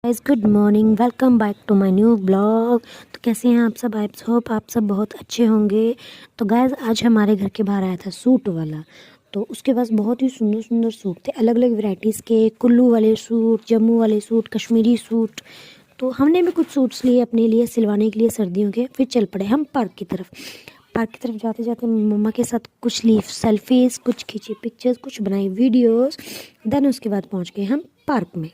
Guys good morning, welcome back to my new blog. तो कैसे हैं आप सब? आई होप आप सब बहुत अच्छे होंगे। तो गाइस आज हमारे घर के बाहर आया था सूट वाला। तो उसके पास बहुत ही सुंदर सुंदर सूट थे, अलग अलग वैरायटीज़ के, कुल्लू वाले सूट, जम्मू वाले सूट, कश्मीरी सूट। तो हमने भी कुछ सूट्स लिए अपने लिए सिलवाने के लिए सर्दियों के। फिर चल पड़े हम पार्क की तरफ। जाते जाते मम्मा के साथ कुछ ली सेल्फीज़, कुछ खींची पिक्चर्स, कुछ बनाई वीडियोस। देन उसके बाद पहुंच गए हम पार्क में।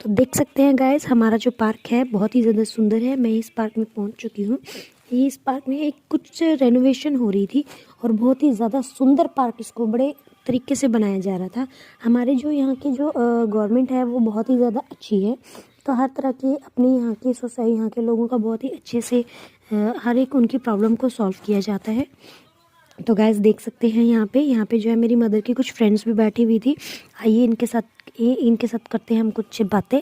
तो देख सकते हैं गाइस, हमारा जो पार्क है बहुत ही ज़्यादा सुंदर है। मैं इस पार्क में पहुंच चुकी हूँ। इस पार्क में एक कुछ रेनोवेशन हो रही थी और बहुत ही ज़्यादा सुंदर पार्क इसको बड़े तरीके से बनाया जा रहा था। हमारे जो यहाँ की जो गवर्नमेंट है वो बहुत ही ज़्यादा अच्छी है। तो हर तरह की अपने यहाँ की सोसाइटी, यहाँ के लोगों का बहुत ही अच्छे से हर एक उनकी प्रॉब्लम को सॉल्व किया जाता है। तो गाइस देख सकते हैं यहाँ पे जो है मेरी मदर की कुछ फ्रेंड्स भी बैठी हुई थी। आइए इनके साथ करते हैं हम कुछ बातें।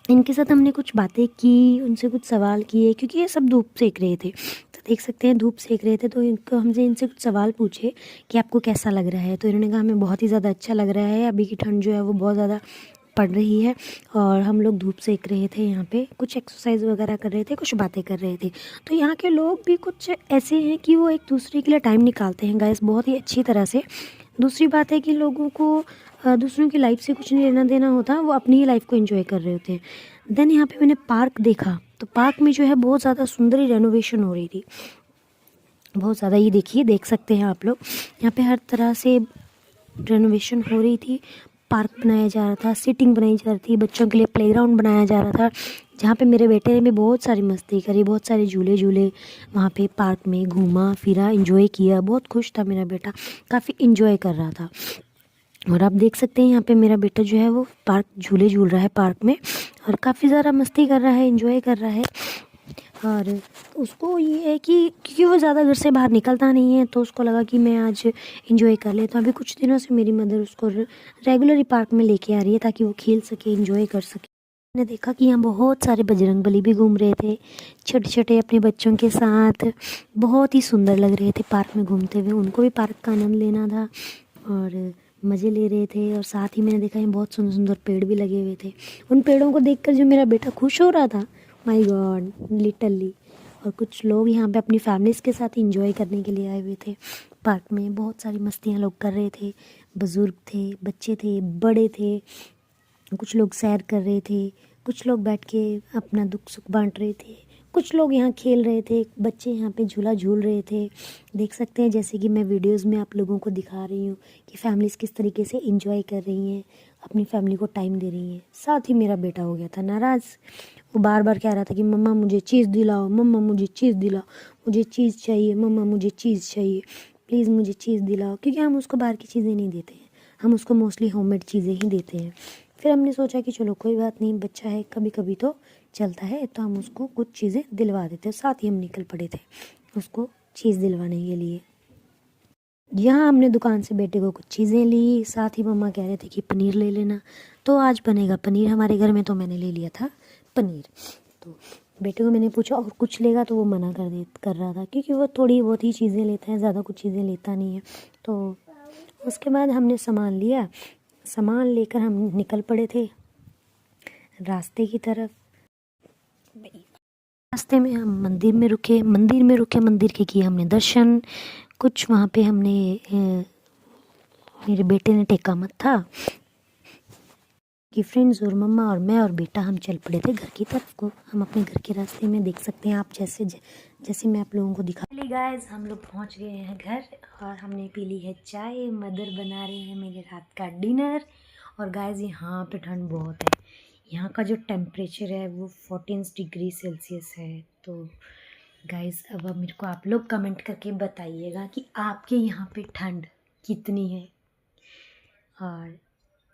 इनके साथ हमने कुछ बातें की, उनसे कुछ सवाल किए, क्योंकि ये सब धूप सेक रहे थे। तो देख सकते हैं धूप सेक रहे थे, तो इनसे कुछ सवाल पूछे कि आपको कैसा लग रहा है। तो इन्होंने कहा हमें बहुत ही ज़्यादा अच्छा लग रहा है, अभी की ठंड जो है वो बहुत ज़्यादा पड़ रही है और हम लोग धूप सेक रहे थे, यहाँ पे कुछ एक्सरसाइज वगैरह कर रहे थे, कुछ बातें कर रहे थे। तो यहाँ के लोग भी कुछ ऐसे हैं कि वो एक दूसरे के लिए टाइम निकालते हैं गाइस, बहुत ही अच्छी तरह से। दूसरी बात है कि लोगों को दूसरों की लाइफ से कुछ नहीं लेना देना होता, वो अपनी ही लाइफ को एंजॉय कर रहे होते हैं। देन यहाँ पे मैंने पार्क देखा, तो पार्क में जो है बहुत ज़्यादा सुंदर ही रेनोवेशन हो रही थी, बहुत ज़्यादा। ये देखिए, देख सकते हैं आप लोग, यहाँ पे हर तरह से रेनोवेशन हो रही थी। पार्क बनाया जा रहा था, सीटिंग बनाई जा रही थी, बच्चों के लिए प्लेग्राउंड बनाया जा रहा था, जहाँ पे मेरे बेटे ने भी बहुत सारी मस्ती करी, बहुत सारे झूले झूले वहाँ पे पार्क में, घूमा फिरा, एंजॉय किया। बहुत खुश था मेरा बेटा, काफ़ी एंजॉय कर रहा था। और आप देख सकते हैं यहाँ पे मेरा बेटा जो है वो पार्क झूले झूल रहा है पार्क में, और काफ़ी ज़्यादा मस्ती कर रहा है, एंजॉय कर रहा है। और उसको ये है कि क्योंकि वो ज़्यादा घर से बाहर निकलता नहीं है, तो उसको लगा कि मैं आज एंजॉय कर लेता हूँ। अभी कुछ दिनों से मेरी मदर उसको रेगुलरली पार्क में लेके आ रही है ताकि वो खेल सके, एंजॉय कर सके। मैंने देखा कि यहाँ बहुत सारे बजरंगबली भी घूम रहे थे, छोटे छोटे अपने बच्चों के साथ। बहुत ही सुंदर लग रहे थे पार्क में घूमते हुए, उनको भी पार्क का आनंद लेना था और मज़े ले रहे थे। और साथ ही मैंने देखा यहाँ बहुत सुंदर सुंदर पेड़ भी लगे हुए थे। उन पेड़ों को देखकर जो मेरा बेटा खुश हो रहा था, माय गॉड, लिटरली। और कुछ लोग यहाँ पे अपनी फैमिलीज़ के साथ एंजॉय करने के लिए आए हुए थे पार्क में। बहुत सारी मस्तियाँ लोग कर रहे थे, बुज़ुर्ग थे, बच्चे थे, बड़े थे, कुछ लोग सैर कर रहे थे, कुछ लोग बैठ के अपना दुख सुख बांट रहे थे, कुछ लोग यहाँ खेल रहे थे, बच्चे यहाँ पे झूला झूल रहे थे। देख सकते हैं जैसे कि मैं वीडियोस में आप लोगों को दिखा रही हूँ कि फैमिलीज़ किस तरीके से एंजॉय कर रही हैं, अपनी फैमिली को टाइम दे रही हैं। साथ ही मेरा बेटा हो गया था नाराज़। वो बार बार कह रहा था कि मम्मा मुझे चीज़ दिलाओ, मम्मा मुझे चीज़ दिलाओ, मुझे चीज़ चाहिए, मम्मा मुझे चीज़ चाहिए, प्लीज़ मुझे चीज़ दिलाओ। क्योंकि हम उसको बाहर की चीज़ें नहीं देते हैं, हम उसको मोस्टली होममेड चीज़ें ही देते हैं। फिर हमने सोचा कि चलो कोई बात नहीं, बच्चा है, कभी कभी तो चलता है, तो हम उसको कुछ चीज़ें दिलवा देते हैं। साथ ही हम निकल पड़े थे उसको चीज़ दिलवाने के लिए। यहाँ हमने दुकान से बेटे को कुछ चीज़ें ली, साथ ही मम्मा कह रहे थे कि पनीर ले लेना। तो आज बनेगा पनीर हमारे घर में, तो मैंने ले लिया था पनीर। तो बेटे को मैंने पूछा और कुछ लेगा, तो वो मना कर रहा था, क्योंकि वो थोड़ी बहुत ही चीज़ें लेता है, ज़्यादा कुछ चीज़ें लेता नहीं है। तो उसके बाद हमने सामान लिया, सामान लेकर हम निकल पड़े थे रास्ते की तरफ। रास्ते में हम मंदिर के किए हमने दर्शन। कुछ वहाँ पे हमने मेरे बेटे ने टेका मत्था कि फ्रेंड्स और मम्मा और मैं और बेटा हम चल पड़े थे घर की तरफ को। हम अपने घर के रास्ते में देख सकते हैं आप, जैसे मैं आप लोगों को दिखा ली। गाइस हम लोग पहुँच गए हैं घर और हमने पी ली है चाय। मदर बना रहे हैं मेरे रात का डिनर। और गाइस यहाँ पे ठंड बहुत है, यहाँ का जो टेम्परेचर है वो 14 डिग्री सेल्सियस है। तो गाइस अब मेरे को आप लोग कमेंट करके बताइएगा कि आपके यहाँ पे ठंड कितनी है। और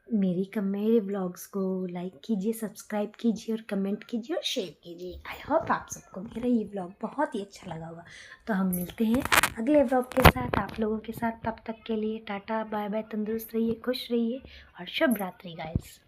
मेरे व्लॉग्स को लाइक कीजिए, सब्सक्राइब कीजिए और कमेंट कीजिए और शेयर कीजिए। आई होप आप सबको मेरा ये व्लॉग बहुत ही अच्छा लगा होगा। तो हम मिलते हैं अगले व्लॉग के साथ आप लोगों के साथ। तब तक के लिए टाटा बाय बाय, तंदुरुस्त रहिए, खुश रहिए और शुभ रात्रि गाइस।